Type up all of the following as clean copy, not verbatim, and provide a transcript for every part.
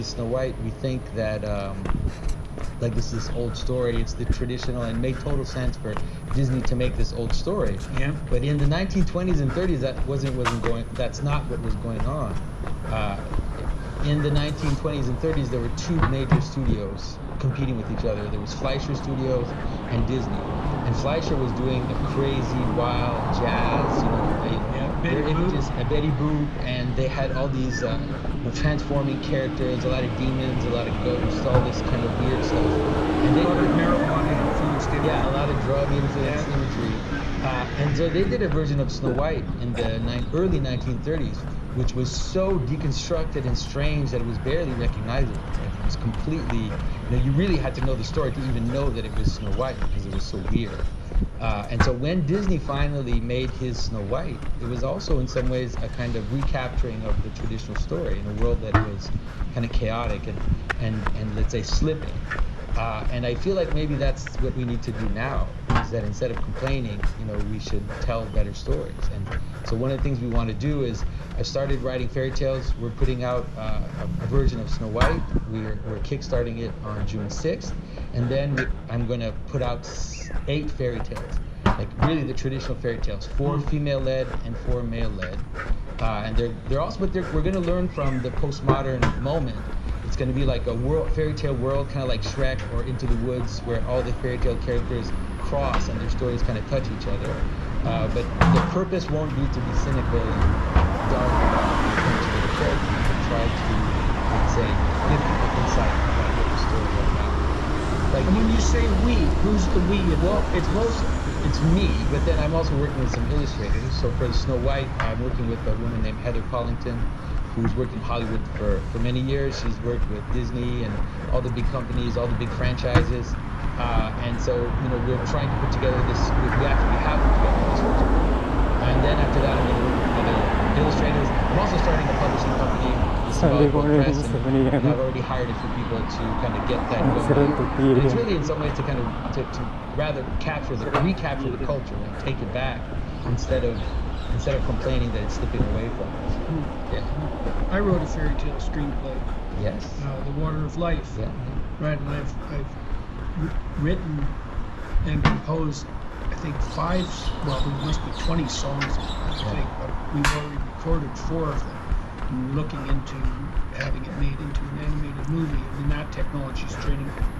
Snow White, we think that like this old story, it's the traditional, and made total sense for Disney to make this old story. Yeah. But in the 1920s and 30s, that wasn't going. That's not what was going on. In the 1920s and 30s, there were two major studios competing with each other. There was Fleischer Studios and Disney. And Fleischer was doing a crazy, wild jazz, Betty Boop, and they had all these transforming characters, a lot of demons, a lot of ghosts, all this kind of weird stuff. And a lot of marijuana influenced imagery. Yeah, a lot of drug influenced imagery. And so they did a version of Snow White in the early 1930s, which was so deconstructed and strange that it was barely recognizable. It was completely, you really had to know the story to even know that it was Snow White because it was so weird. And so when Disney finally made his Snow White, it was also in some ways a kind of recapturing of the traditional story in a world that was kind of chaotic and let's say slipping. And I feel like maybe that's what we need to do now, is that instead of complaining, we should tell better stories. And so one of the things we want to do is, I started writing fairy tales. We're putting out a version of Snow White. We're kickstarting it on June 6th. And then I'm going to put out 8 fairy tales, like really the traditional fairy tales, 4 female-led and 4 male-led. And they're also, but we're going to learn from the postmodern moment. It's going to be like a fairy tale world, kind of like Shrek or Into the Woods, where all the fairy tale characters cross and their stories kind of touch each other. But the purpose won't be to be cynical and dark about the characters, but try to, let's say, give people insight about what the story is about. Like, and when you say we, who's the we? Well, it's me, but then I'm also working with some illustrators. So for Snow White, I'm working with a woman named Heather Collington, who's worked in Hollywood for many years. She's worked with Disney and all the big companies, all the big franchises. And so, we're trying to put together this, we actually have put together this version. And then after that, I'm going to work with other illustrators. I'm also starting a publishing company. It's and I've already hired a few people to kind of get that going. It's really in some ways to kind of, to rather recapture the culture and take it back instead of complaining that it's slipping away from us. Yeah. I wrote a fairy tale screenplay. Yes. The Water of Life. Yeah. Right, and I've written and composed, I think, there must be 20 songs, I think, but we've already recorded 4 of them. And looking into having it made into an animated movie, and that technology is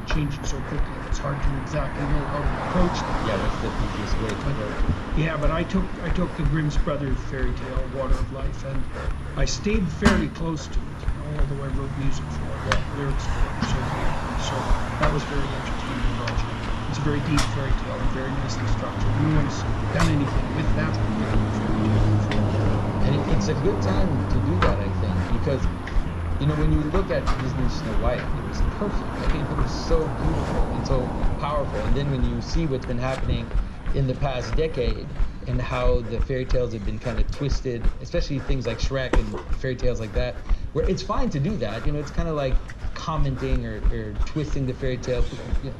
changing so quickly, it's hard to exactly know how to approach that. Yeah, that's the easiest way to go. Yeah, but I took the Grimm's Brothers fairy tale, Water of Life, and I stayed fairly close to it, although I wrote music for it, lyrics for it, so that was very entertaining project. It's a very deep fairy tale and very nicely structured. No one's done anything with that fairy tale before. And it's a good time to do that, I think, because when you look at Disney's Snow White, it was perfect. I mean, it was so beautiful and so powerful. And then when you see what's been happening in the past decade and how the fairy tales have been kind of twisted, especially things like Shrek and fairy tales like that, where it's fine to do that. It's kind of like commenting or twisting the fairy tale,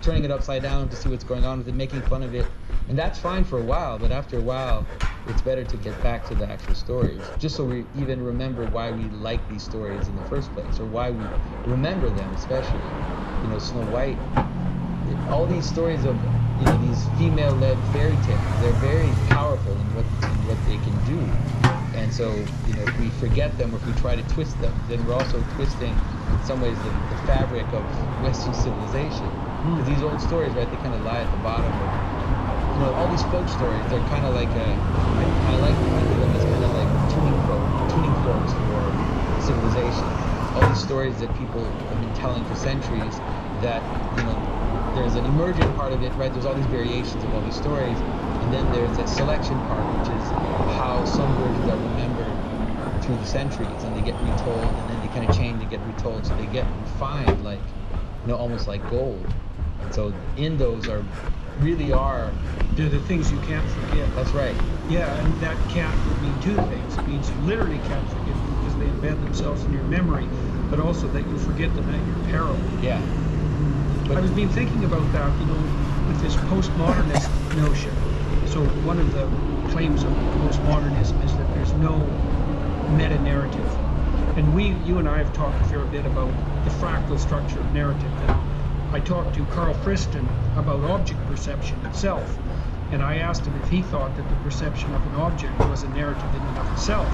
turning it upside down to see what's going on with it, making fun of it. And that's fine for a while, but after a while, it's better to get back to the actual stories, just so we even remember why we like these stories in the first place, or why we remember them, especially. Snow White, all these stories of these female-led fairy tales, they're very powerful in what they can do. And so, if we forget them, or if we try to twist them, then we're also twisting, in some ways, the fabric of Western civilization. Because these old stories, right, they kind of lie at the bottom of, all these folk stories. They're kind of like I like to think of them as kind of like tuning forks for civilization. All these stories that people have been telling for centuries, that there's an emergent part of it, right? There's all these variations of all these stories, and then there's a selection part, which is how some versions are remembered through the centuries, and they get retold, and then they kind of change and get retold, so they get refined, like almost like gold. And so in those they're the things you can't forget. That's right. Yeah, and that can't mean 2 things. It means you literally can't forget them because they embed themselves in your memory, but also that you forget them at your peril. Yeah. But I've been thinking about that, with this postmodernist notion. So one of the claims of postmodernism is that there's no meta-narrative. and you and I have talked a fair bit about the fractal structure of narrative. And I talked to Carl Friston about object perception itself, and I asked him if he thought that the perception of an object was a narrative in and of itself.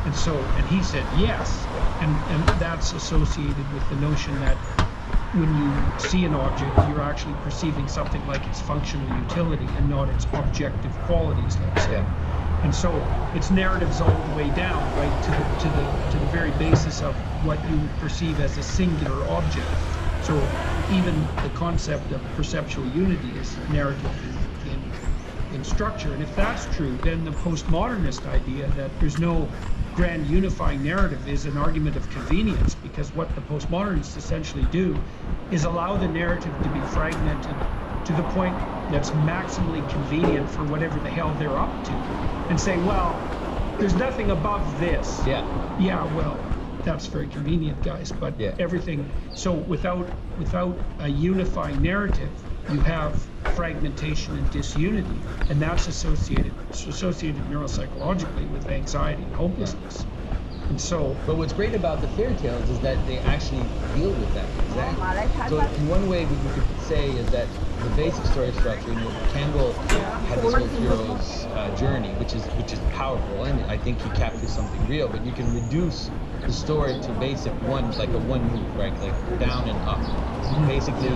And he said yes, and that's associated with the notion that when you see an object, you're actually perceiving something like its functional utility and not its objective qualities, let's say. Yeah. And so it's narratives all the way down, right, to the very basis of what you perceive as a singular object. So even the concept of perceptual unity is narrative in structure. And if that's true, then the postmodernist idea that there's no grand unifying narrative is an argument of convenience, because what the postmodernists essentially do is allow the narrative to be fragmented to the point that's maximally convenient for whatever the hell they're up to, and say, well, there's nothing above this. Yeah, well, that's very convenient, guys, but everything. So without a unifying narrative, you have fragmentation and disunity, and that's associated neuropsychologically with anxiety and hopelessness. And so, but what's great about the fairy tales is that they actually deal with that. Exactly. So in one way, what you could say is that the basic story structure, Campbell had this whole hero's journey, which is powerful, and I think he captures something real. But you can reduce the story to basic like a one move, right? Like down and up. Basically,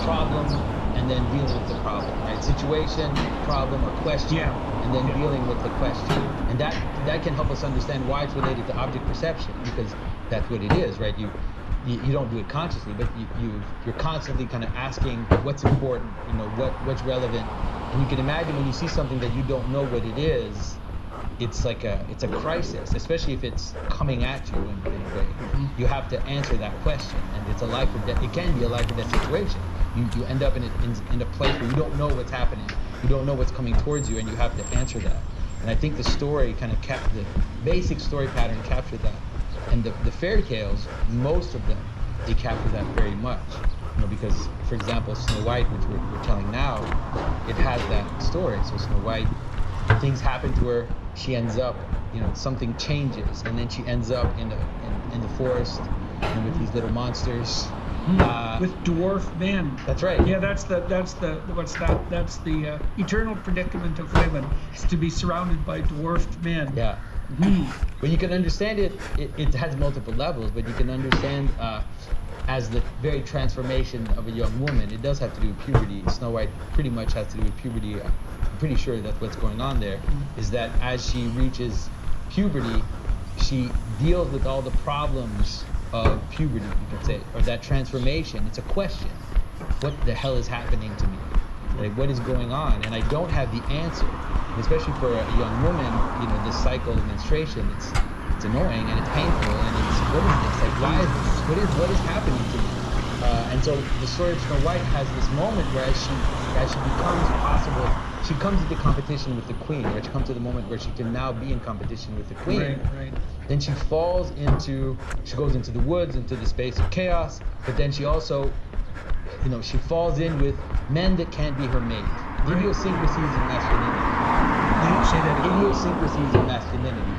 problem, and then dealing with the problem, right? Situation, problem, or question, and then dealing with the question. And that can help us understand why it's related to object perception, because that's what it is, right? You don't do it consciously, but you're constantly kind of asking what's important, what's relevant. And you can imagine when you see something that you don't know what it is, it's a crisis, especially if it's coming at you in a way. You have to answer that question, and it's a life or death. It can be a life or death situation. You end up in a place where you don't know what's happening, you don't know what's coming towards you, and you have to answer that. And I think the story kind of the basic story pattern captured that. And the fairy tales, most of them, they capture that very much. Because, for example, Snow White, which we're telling now, it has that story. So Snow White, things happen to her, she ends up, something changes, and then she ends up in the forest, with these little monsters. With dwarf men. That's right. Yeah, that's the eternal predicament of women, is to be surrounded by dwarfed men. Yeah. But you can understand it has multiple levels, but you can understand as the very transformation of a young woman. It does have to do with puberty. Snow White pretty much has to do with puberty. I'm pretty sure that's what's going on there, is that as she reaches puberty, she deals with all the problems of puberty, you could say, or that transformation. It's a question. What the hell is happening to me? Like, what is going on? And I don't have the answer. And especially for a young woman, this cycle of menstruation, it's annoying and it's painful, and it's, what is this? Like, why is this? What is happening to me? And so the story of Snow White has this moment where as she becomes possible, she comes into competition with the queen, or she comes to the moment where she can now be in competition with the queen. Right. Then she goes into the woods, into the space of chaos, but then she also, she falls in with men that can't be her mate. Idiosyncrasies in masculinity. Say that again. Idiosyncrasies in masculinity.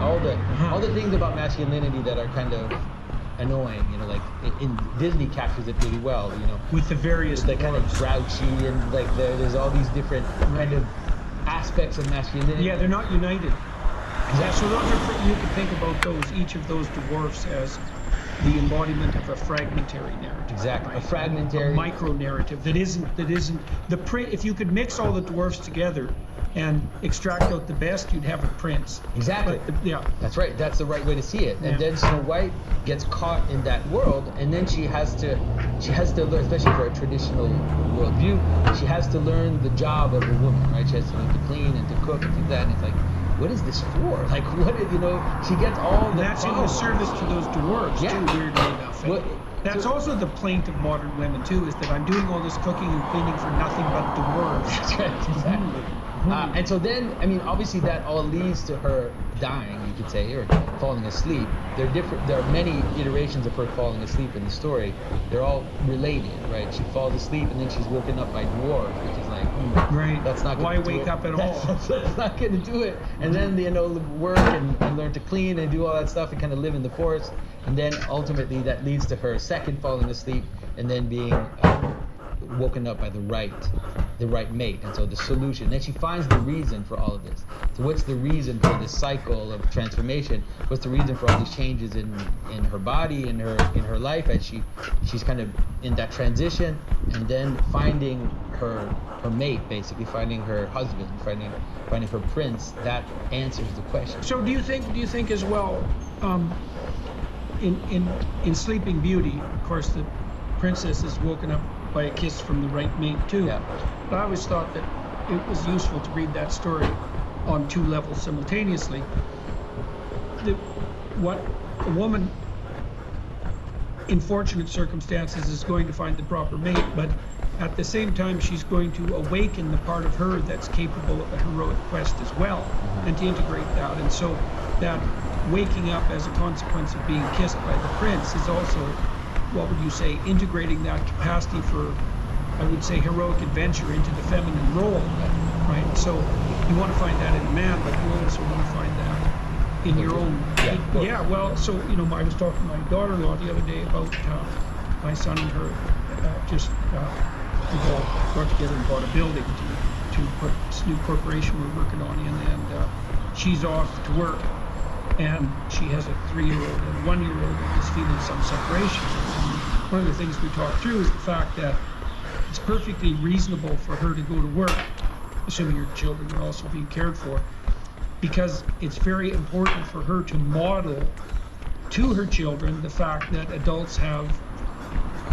All the things about masculinity that are kind of annoying, like in Disney captures it really well, with the various kind of grouchy, and like there's all these different kind of aspects of masculinity. Yeah, they're not united. Yeah, so those are, you can think about each of those dwarfs as the embodiment of a fragmentary narrative. Exactly, right? a fragmentary, a micro narrative that isn't if you could mix all the dwarfs together and extract out the best, you'd have a prince. Exactly. That's right. That's the right way to see it. And then Snow White gets caught in that world, and then she has to learn, especially for a traditional worldview, she has to learn the job of a woman, right? She has to learn to clean and to cook and do that. And it's like, what is this for? Like, what is, she gets all the that's in the service to those dwarves, too, weirdly enough. That's also the plaint of modern women, too, is that I'm doing all this cooking and cleaning for nothing but dwarves. That's right, exactly. And so then, obviously that all leads to her dying, you could say, or falling asleep. There are many iterations of her falling asleep in the story. They're all related, right? She falls asleep and then she's woken up by dwarves, which is like, right. That's not why gonna wake up at all? That's not going to do it. And then work and learn to clean and do all that stuff and kind of live in the forest. And then ultimately that leads to her second falling asleep and then being woken up by the right mate. And so the solution, then she finds the reason for all of this. So what's the reason for this cycle of transformation? What's the reason for all these changes in her body, in her life, as she's kind of in that transition, and then finding her mate, basically finding her husband, finding her prince. That answers the question. So do you think as well, in Sleeping Beauty, of course, the princess is woken up by a kiss from the right mate too. Yeah. But I always thought that it was useful to read that story on two levels simultaneously. What a woman in fortunate circumstances is going to find the proper mate, but at the same time she's going to awaken the part of her that's capable of a heroic quest as well, and to integrate that. And so that waking up as a consequence of being kissed by the prince is also, what would you say, integrating that capacity for, I would say, heroic adventure into the feminine role, right? So you want to find that in a man, but you also want to find that in your own. Yeah, well, so, I was talking to my daughter-in-law the other day about my son and her just we all got together and bought a building to put this new corporation we're working on in, and she's off to work. And she has a 3-year-old and a 1-year-old that is feeling some separation. And one of the things we talked through is the fact that it's perfectly reasonable for her to go to work, assuming her children are also being cared for, because it's very important for her to model to her children the fact that adults have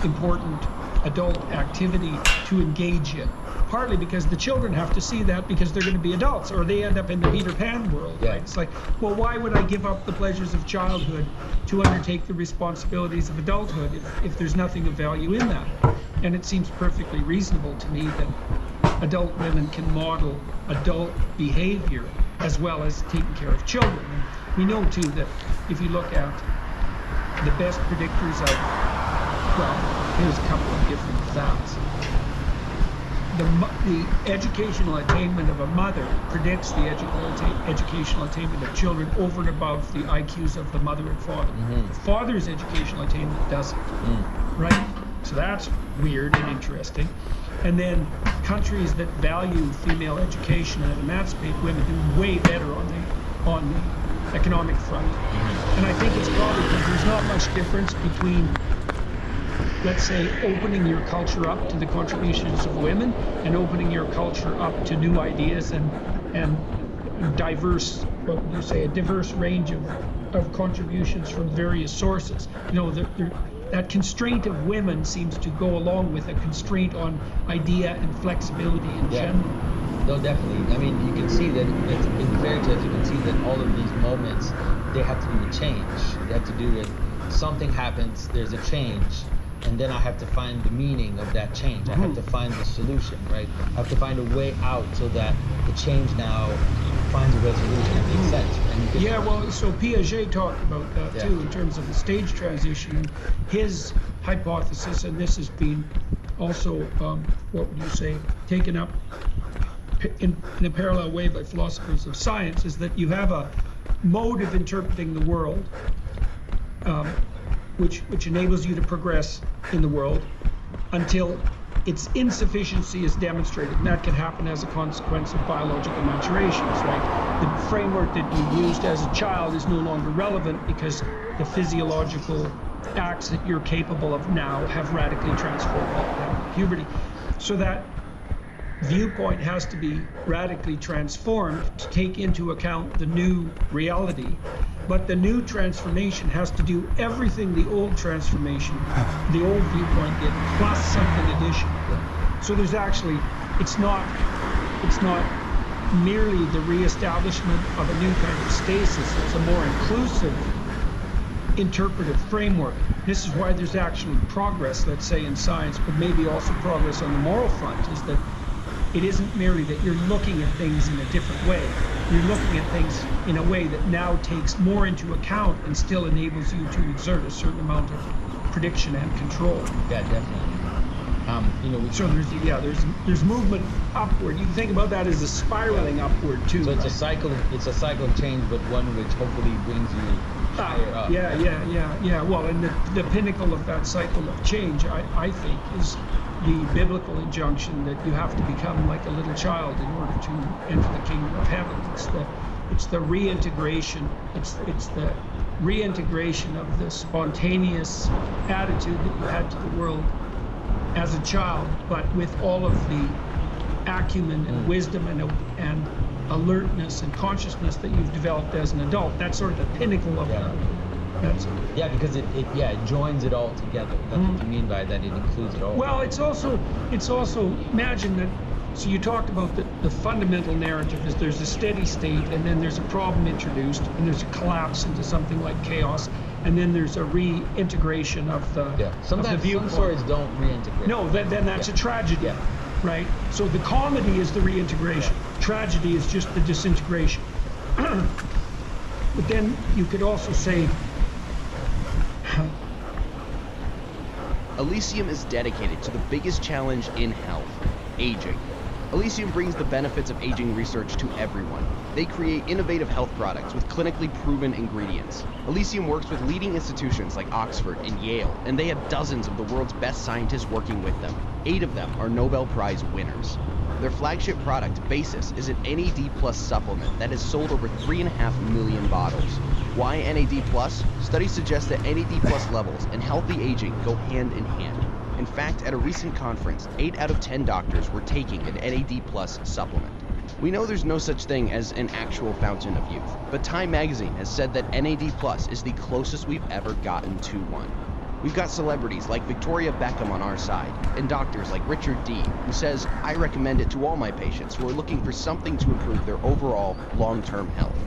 important adult activity to engage in. Partly because the children have to see that because they're going to be adults, or they end up in the Peter Pan world, right? It's like, well, why would I give up the pleasures of childhood to undertake the responsibilities of adulthood if there's nothing of value in that? And it seems perfectly reasonable to me that adult women can model adult behavior as well as taking care of children. And we know too that if you look at the best predictors of, well, here's a couple of different facts. The educational attainment of a mother predicts the educational attainment of children over and above the IQs of the mother and father. The father's educational attainment doesn't, right? So that's weird and interesting. And then countries that value female education and emancipate women do way better on the economic front. And I think it's probably because there's not much difference between, let's say, opening your culture up to the contributions of women and opening your culture up to new ideas and diverse, what would you say, a diverse range of contributions from various sources. That constraint of women seems to go along with a constraint on idea and flexibility in general. No, definitely. I mean, you can see that in fairy tales, you can see that all of these moments, they have to do with change. They have to do with something happens, there's a change, and then I have to find the meaning of that change. I have to find the solution, right? I have to find a way out so that the change now finds a resolution that makes sense. And well, so Piaget talked about that too, in terms of the stage transition. His hypothesis, and this has been also, what would you say, taken up in a parallel way by philosophers of science, is that you have a mode of interpreting the world which enables you to progress in the world until its insufficiency is demonstrated, and that can happen as a consequence of biological maturations, right? The framework that you used as a child is no longer relevant because the physiological acts that you're capable of now have radically transformed at puberty. So that viewpoint has to be radically transformed to take into account the new reality. But the new transformation has to do everything the old transformation, the old viewpoint did, plus something additional. So there's actually, it's not merely the reestablishment of a new kind of stasis. It's a more inclusive interpretive framework. This is why there's actually progress, let's say, in science, but maybe also progress on the moral front, is that it isn't merely that you're looking at things in a different way. You're looking at things in a way that now takes more into account and still enables you to exert a certain amount of prediction and control. Yeah, definitely. So there's movement upward. You can think about that as a spiraling upward too. So it's a cycle. It's a cycle of change, but one which hopefully brings you higher up. Yeah. Well, and the pinnacle of that cycle of change, I think, is the biblical injunction that you have to become like a little child in order to enter the kingdom of heaven. It's the reintegration. It's the reintegration of the spontaneous attitude that you had to the world as a child, but with all of the acumen and wisdom and alertness and consciousness that you've developed as an adult. That's sort of the pinnacle of that. Because it joins it all together. That's what you mean by that. It includes it all. Well, it's also imagine that. So you talked about the fundamental narrative is there's a steady state, and then there's a problem introduced, and there's a collapse into something like chaos, and then there's a reintegration of the Sometimes some stories don't reintegrate. No, then that's a tragedy, right? So the comedy is the reintegration. Tragedy is just the disintegration. But then you could also say Elysium is dedicated to the biggest challenge in health, aging. Elysium brings the benefits of aging research to everyone. They create innovative health products with clinically proven ingredients. Elysium works with leading institutions like Oxford and Yale, and they have dozens of the world's best scientists working with them. 8 of them are Nobel Prize winners. Their flagship product, Basis, is an NAD Plus supplement that has sold over 3.5 million bottles. Why NAD Plus? Studies suggest that NAD Plus levels and healthy aging go hand in hand. In fact, at a recent conference, 8 out of 10 doctors were taking an NAD Plus supplement. We know there's no such thing as an actual fountain of youth, but Time magazine has said that NAD Plus is the closest we've ever gotten to one. We've got celebrities like Victoria Beckham on our side, and doctors like Richard D, who says, I recommend it to all my patients who are looking for something to improve their overall long-term health.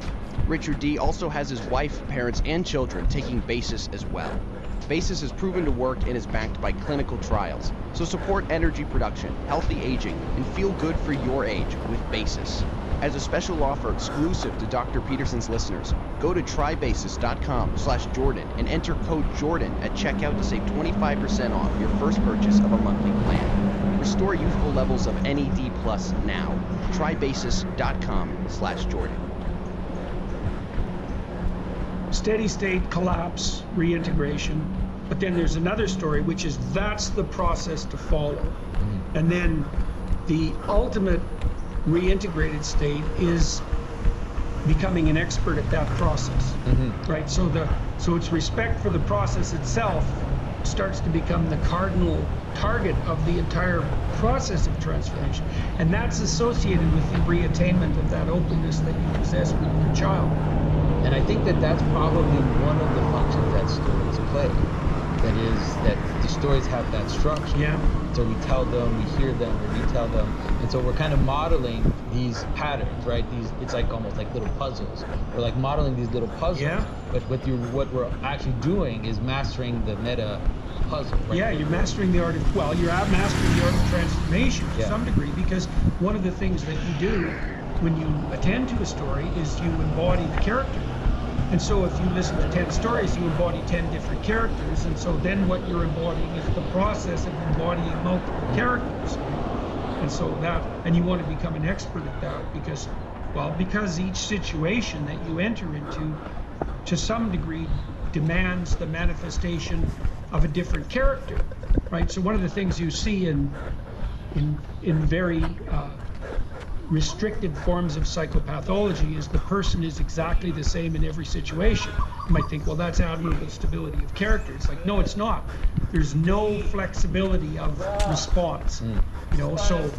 Richard D also has his wife, parents, and children taking Basis as well. Basis is proven to work and is backed by clinical trials. So support energy production, healthy aging, and feel good for your age with Basis. As a special offer exclusive to Dr. Peterson's listeners, go to trybasis.com/Jordan and enter code Jordan at checkout to save 25% off your first purchase of a monthly plan. Restore youthful levels of NAD Plus now. Trybasis.com/Jordan. steady state, collapse, reintegration. But then there's another story, which is that's the process to follow. And then the ultimate reintegrated state is becoming an expert at that process, right? So its respect for the process itself starts to become the cardinal target of the entire process of transformation. And that's associated with the reattainment of that openness that you possess when you were a child. And I think that that's probably one of the functions that stories play. That is, that the stories have that structure. Yeah. So we tell them, we hear them, we retell them. And so we're kind of modeling these patterns, right? It's like almost like little puzzles. We're like modeling these little puzzles. Yeah. But what we're actually doing is mastering the meta puzzle, right? Yeah, you're mastering the art of, you're mastering the art of transformation to some degree, because one of the things that you do when you attend to a story is you embody the character. And so if you listen to 10 stories, you embody 10 different characters. And so then what you're embodying is the process of embodying multiple characters. And so and you want to become an expert at that because each situation that you enter into, to some degree, demands the manifestation of a different character, right? So one of the things you see in very restricted forms of psychopathology is the person is exactly the same in every situation. You might think, well, that's admirable stability of character. It's like, no, it's not. There's no flexibility of response. So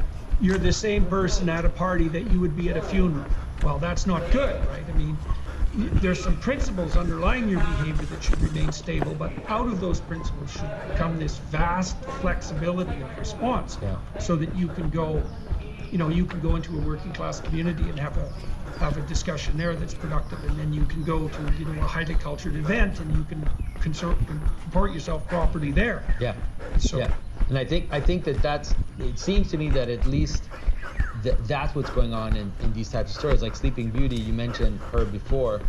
you're the same person at a party that you would be at a funeral. Well, that's not good, right? I mean, there's some principles underlying your behavior that should remain stable, but out of those principles should come this vast flexibility of response, so that you can go into a working class community and have a discussion there that's productive, and then you can go to a highly cultured event and you can comport yourself properly there. And I think it seems to me that at least that's what's going on in these types of stories. Like Sleeping Beauty, you mentioned her before.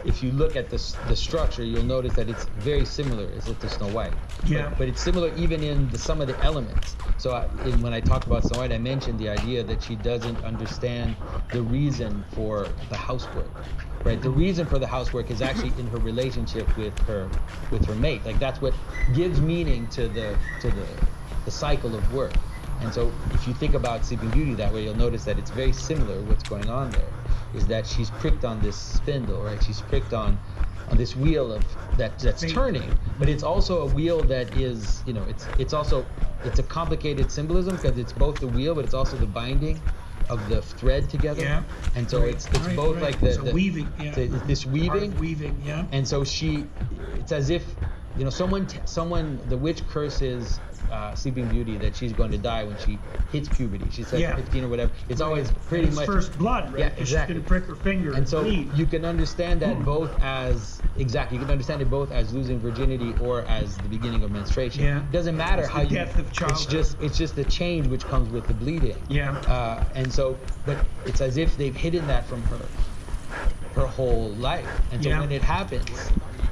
If you look at the structure, you'll notice that it's very similar as it to Snow White. Yeah. But it's similar even in some of the elements. So when I talk about Snow White, I mentioned the idea that she doesn't understand the reason for the housework, right? The reason for the housework is actually in her relationship with her mate. Like that's what gives meaning to the cycle of work. And so if you think about Sleeping Beauty that way, you'll notice that it's very similar. What's going on there is that she's pricked on this spindle, right? She's pricked on this wheel that's turning, but it's also a wheel that is, it's a complicated symbolism because it's both the wheel, but it's also the binding of the thread together. Yeah. And so it's both like the weaving. Yeah. This weaving. Weaving. Yeah. And so it's as if, someone, the witch curses Sleeping Beauty that she's going to die when she hits puberty. She says 15 or whatever. It's always pretty much first blood, right? Yeah, exactly. She's going to prick her finger. And so bleed. you can understand that both as you can understand it both as losing virginity or as the beginning of menstruation. Yeah. It doesn't matter it's how the death of childhood. It's just the change which comes with the bleeding. Yeah. And so, but it's as if they've hidden that from her whole life. And so when it happens,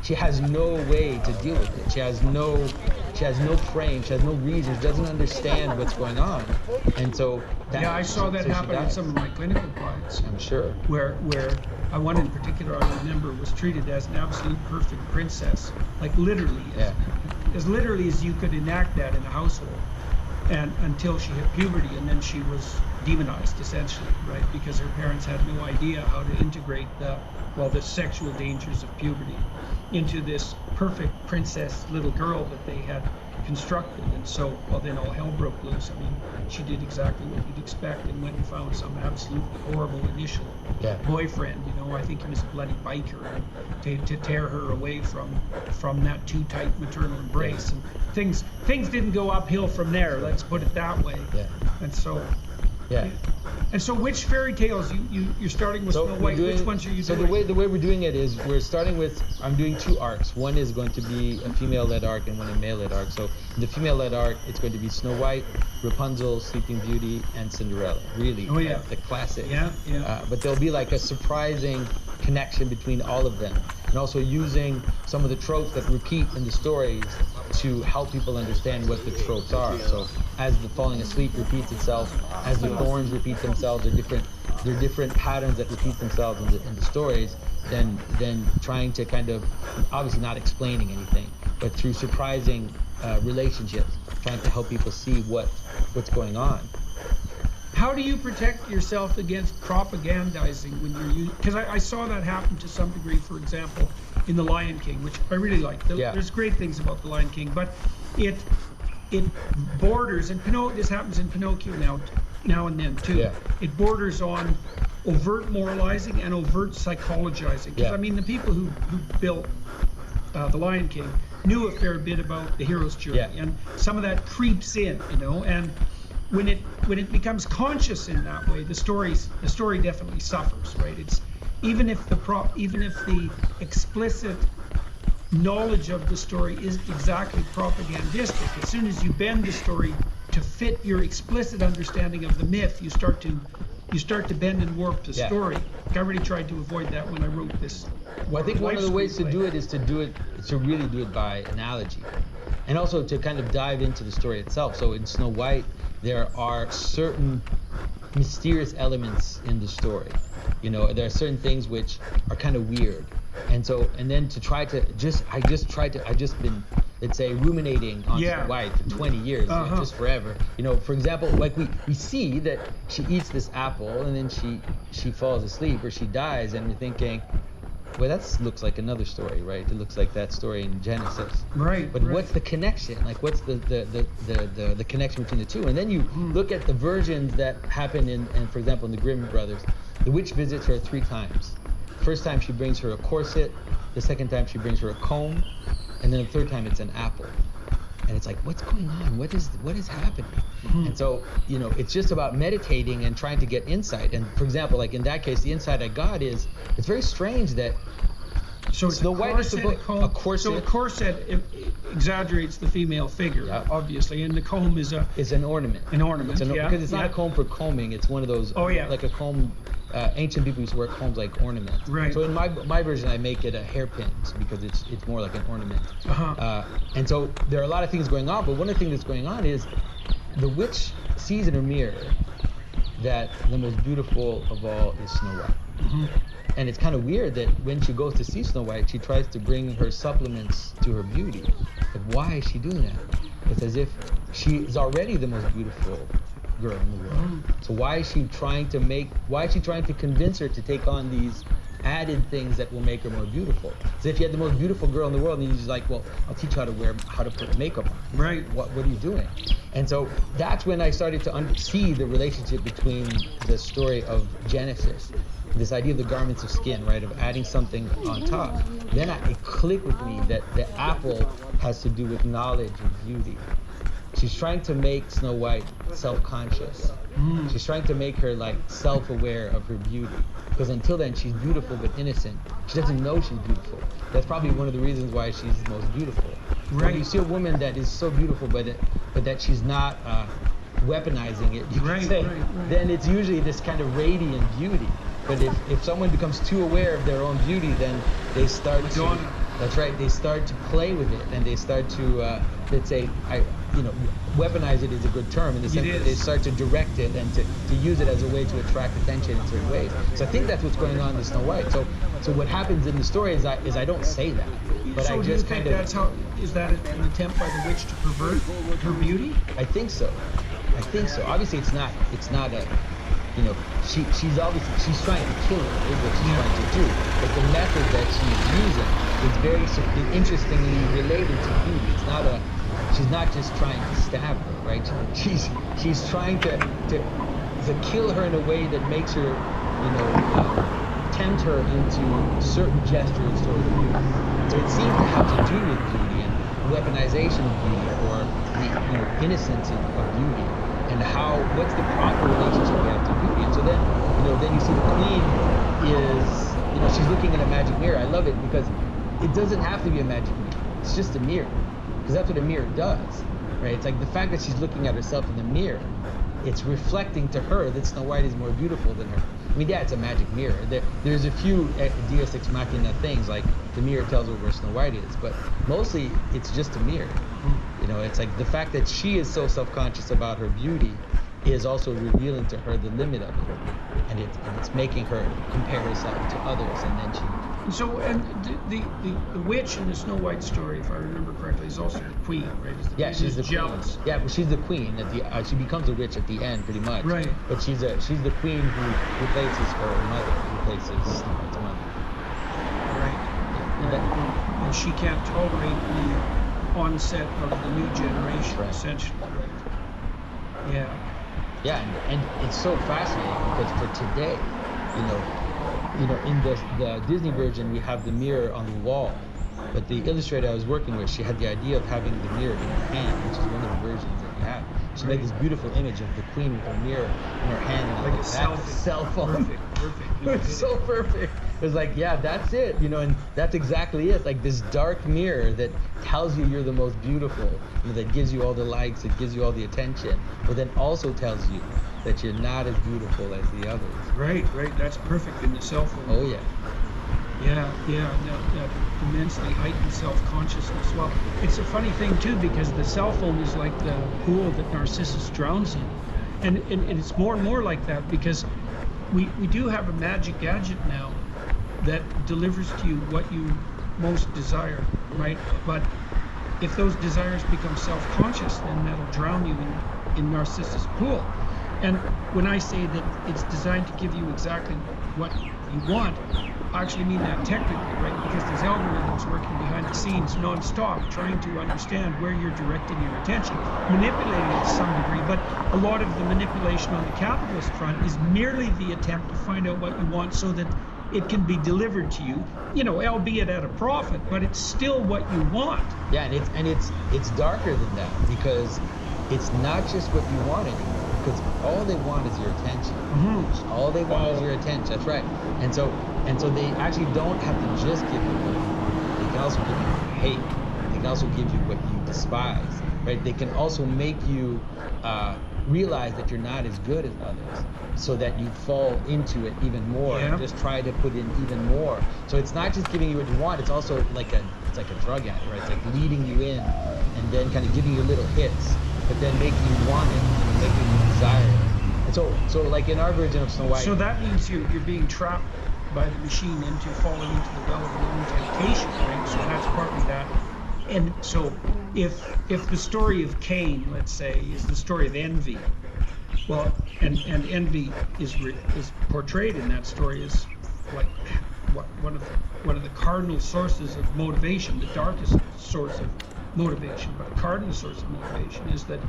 she has no way to deal with it. She has no frame. She has no reason. She doesn't understand what's going on. And so I saw that happen in some of my clinical clients. I'm sure. Where one in particular I remember was treated as an absolute perfect princess, like literally, as literally as you could enact that in a household, and until she hit puberty, and then she was demonized essentially, right? Because her parents had no idea how to integrate the sexual dangers of puberty into this perfect princess little girl that they had constructed. And so, then all hell broke loose. I mean, she did exactly what you'd expect and went and found some absolutely horrible initial boyfriend. I think he was a bloody biker, and to tear her away from that too tight maternal embrace. And things didn't go uphill from there. Let's put it that way. Yeah. And so. Yeah. And so, which fairy tales you're starting with Snow White? Which ones are you doing? So the way we're doing it is we're starting with, I'm doing 2 arcs. One is going to be a female-led arc and one a male-led arc. So in the female-led arc, it's going to be Snow White, Rapunzel, Sleeping Beauty, and Cinderella. Really, the classic. Yeah. But there'll be like a surprising connection between all of them, and also using some of the tropes that repeat in the stories to help people understand what the tropes are. So as the falling asleep repeats itself, as the thorns repeat themselves, there are different patterns that repeat themselves in the stories, then trying to kind of, obviously not explaining anything, but through surprising relationships, trying to help people see what's going on. How do you protect yourself against propagandizing when you're using? Because I saw that happen to some degree, for example, in The Lion King, which I really like. There's great things about The Lion King, but it borders, and this happens in Pinocchio now and then too. Yeah. It borders on overt moralizing and overt psychologizing. Because I mean, the people who built The Lion King knew a fair bit about the hero's journey, and some of that creeps in, and when it becomes conscious in that way, the story definitely suffers, right? It's even if the explicit knowledge of the story is exactly propagandistic, as soon as you bend the story to fit your explicit understanding of the myth, you start to bend and warp the story. I really tried to avoid that when I wrote this. Well, I think one of the ways to do it is to really do it by analogy, and also to kind of dive into the story itself. So in Snow White, there are certain mysterious elements in the story. There are certain things which are kind of weird, and then I've just been, let's say, ruminating on Snow White for 20 years, just forever. For example, like we see that she eats this apple and then she falls asleep or she dies, and we're thinking, well, that looks like another story, right? It looks like that story in Genesis. Right. But what's the connection? Like, what's the connection between the two? And then you look at the versions that happen in, for example, in the Grimm brothers. The witch visits her 3 times. First time she brings her a corset. The second time she brings her a comb. And then the third time it's an apple. And it's like, what's going on? What is happening? And so, it's just about meditating and trying to get insight. And for example, like in that case, the insight I got is, it's very strange that So it's Snow White is a corset. So a corset, exaggerates the female figure, Yeah. obviously, and the comb is It's an ornament. an ornament. Yeah, Because it's not yeah. a comb for combing. It's one of those. Oh, yeah. Like a comb. Ancient people used to wear combs like ornaments. Right. So in my version, I make it a hairpins because it's more like an ornament. Uh-huh. And so there are a lot of things going on, but one of the things that's going on is the witch sees in her mirror that the most beautiful of all is Snow White. Mhm. And it's kind of weird that when she goes to see Snow White, she tries to bring her supplements to her beauty. But why is she doing that? It's as if she is already the most beautiful girl in the world. So why is she trying to convince her to take on these added things that will make her more beautiful? So if you had the most beautiful girl in the world and you're just like, well, I'll teach you how to put makeup on. Right. What are you doing? And so that's when I started to see the relationship between the story of Genesis, this idea of the garments of skin, right, of adding something on top. Then it clicked with me that the apple has to do with knowledge and beauty. She's trying to make Snow White self-conscious. She's trying to make her like self-aware of her beauty. Because until then, she's beautiful but innocent. She doesn't know she's beautiful. That's probably one of the reasons why she's the most beautiful. Right. When you see a woman that is so beautiful, but that she's not weaponizing it, you Right, can say, right. then it's usually this kind of radiant beauty. But if someone becomes too aware of their own beauty, then they start to. Madonna. That's right. They start to play with it, and they start to, let's say, weaponize it is a good term in the sense that they start to direct it and to use it as a way to attract attention in certain ways. So I think that's what's going on in Snow White. So what happens in the story is I don't say that, but So I do you just think kind of. that's how? Is that an attempt by the witch to pervert her beauty? I think so. Obviously, it's not a. She's trying to kill her, is what she's trying to do. But the method that she's using is very interestingly related to beauty. It's not she's not just trying to stab her, right? She's trying to kill her in a way that makes her, tempt her into certain gestures towards beauty. So it seems to have to do with beauty and weaponization of beauty, or the innocence of beauty. And what's the proper relationship we have to beauty? And so then you see the queen is, she's looking in a magic mirror. I love it because it doesn't have to be a magic mirror. It's just a mirror, because that's what a mirror does, right? It's like the fact that she's looking at herself in the mirror, it's reflecting to her that Snow White is more beautiful than her. I mean, yeah, it's a magic mirror. There's a few Deus Ex Machina things, like the mirror tells her where Snow White is, but mostly it's just a mirror. It's like the fact that she is so self-conscious about her beauty is also revealing to her the limit of it, and it's making her compare herself to others, and then she. So, and the witch in the Snow White story, if I remember correctly, is also the queen, right? She's the jealous. Queen. Yeah, well, she's the queen at she becomes a witch at the end, pretty much. Right. But she's the queen who replaces her mother, replaces Snow White's mother. Right. And she can't tolerate the onset of the new generation, Right. essentially. Right. Yeah. Yeah, and it's so fascinating because for today, in the Disney version, we have the mirror on the wall, but the illustrator I was working with, she had the idea of having the mirror in her hand, which is one of the versions that we have. She made this beautiful image of the queen with her mirror in her hand, and Like a cell phone. Perfect. It was so perfect. It was like, yeah, that's it, and that's exactly it. Like this dark mirror that tells you you're the most beautiful, that gives you all the likes, it gives you all the attention, but then also tells you that you're not as beautiful as the others. Right. That's perfect in the cell phone. Oh yeah. Yeah. That immensely heightened self-consciousness. Well, it's a funny thing too, because the cell phone is like the pool that Narcissus drowns in, and it's more and more like that, because we do have a magic gadget now that delivers to you what you most desire, right? But if those desires become self-conscious, then that'll drown you in Narcissus' pool. And when I say that it's designed to give you exactly what you want, I actually mean that technically, right? Because there's algorithms working behind the scenes non-stop, trying to understand where you're directing your attention, manipulating it to some degree. But a lot of the manipulation on the capitalist front is merely the attempt to find out what you want so that it can be delivered to you, albeit at a profit, but it's still what you want. Yeah, and it's darker than that, because it's not just what you want anymore. Because all they want is your attention. Mm-hmm. All they want is your attention. That's right. And so they actually don't have to just give you money. They can also give you hate. They can also give you what you despise, right? They can also make you realize that you're not as good as others, so that you fall into it even more and just try to put in even more. So it's not just giving you what you want, it's also like a drug addict, right? It's like leading you in and then kind of giving you little hits, but then making you want it and making you desire it. And so like in our version of Snow White. So that means you're being trapped by the machine into falling into the well of your own temptation, right? So that's partly that. And so if the story of Cain, let's say, is the story of envy, well, and envy is portrayed in that story as like one of the cardinal sources of motivation, the darkest source of motivation, but a cardinal source of motivation is that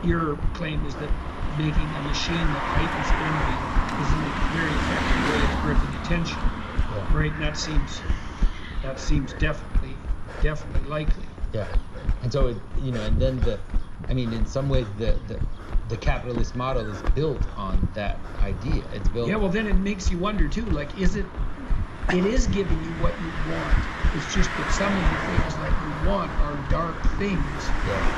your claim is that making a machine that heightens envy is a very effective way of gripping attention, right? And that seems definitely likely. Yeah, and so and then in some ways the capitalist model is built on that idea. It's built. Yeah, well, then it makes you wonder too. Like, it is giving you what you want. It's just that some of the things that you want are dark things,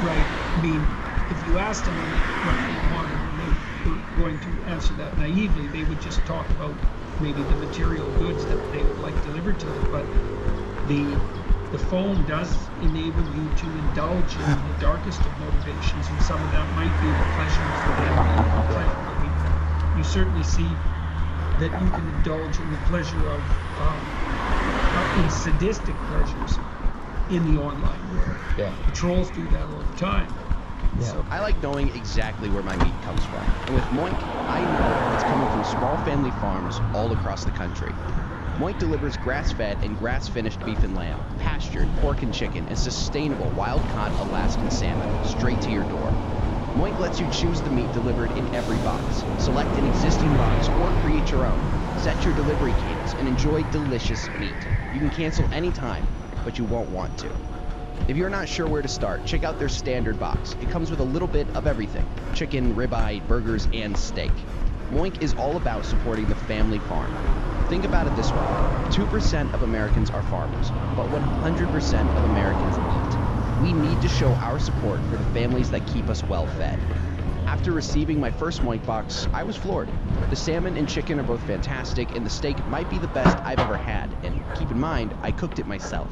right? I mean, if you asked them what they wanted, and they were going to answer that naively, they would just talk about maybe the material goods that they would like delivered to them. But the phone does enable you to indulge in the darkest of motivations, and some of that might be the pleasures of envy. I mean, you certainly see that you can indulge in the pleasure of in sadistic pleasures in the online world. Yeah. The trolls do that all the time. Yeah. So, I like knowing exactly where my meat comes from. And with Moink, I know it's coming from small family farms all across the country. Moink delivers grass-fed and grass-finished beef and lamb, pastured pork and chicken, and sustainable wild-caught Alaskan salmon straight to your door. Moink lets you choose the meat delivered in every box. Select an existing box or create your own. Set your delivery cadence and enjoy delicious meat. You can cancel anytime, but you won't want to. If you're not sure where to start, check out their standard box. It comes with a little bit of everything: chicken, ribeye, burgers, and steak. Moink is all about supporting the family farm. Think about it this way: 2% of Americans are farmers, but 100% of Americans eat. We need to show our support for the families that keep us well fed. After receiving my first Moink box, I was floored. The salmon and chicken are both fantastic, and the steak might be the best I've ever had, and keep in mind, I cooked it myself.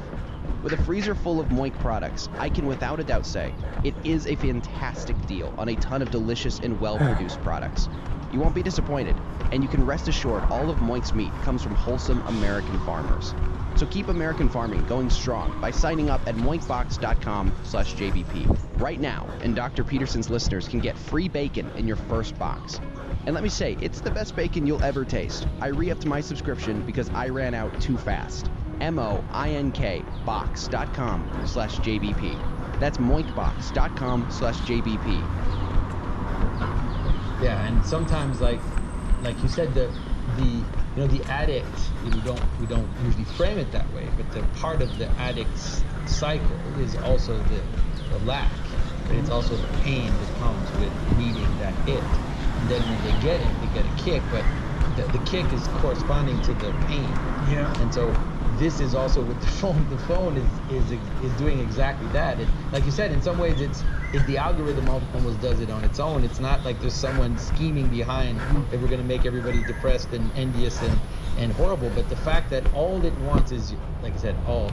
With a freezer full of Moink products, I can without a doubt say it is a fantastic deal on a ton of delicious and well-produced products. You won't be disappointed, and you can rest assured all of Moink's meat comes from wholesome American farmers. So keep American farming going strong by signing up at moinkbox.com/JBP right now, and Dr. Peterson's listeners can get free bacon in your first box. And let me say, it's the best bacon you'll ever taste. I re-upped my subscription because I ran out too fast. MOINK box.com/JBP. That's moinkbox.com/JBP. Yeah, and sometimes like you said, the addict, we don't usually frame it that way, but the part of the addict's cycle is also the lack, but it's also the pain that comes with needing that hit. And then when they get it, they get a kick, but the kick is corresponding to the pain. yeah. And so this is also with the phone. The phone is doing exactly that. Like you said, in some ways it's the algorithm almost does it on its own. It's not like there's someone scheming behind that we're going to make everybody depressed and envious and horrible. But the fact that all it wants is, like I said, all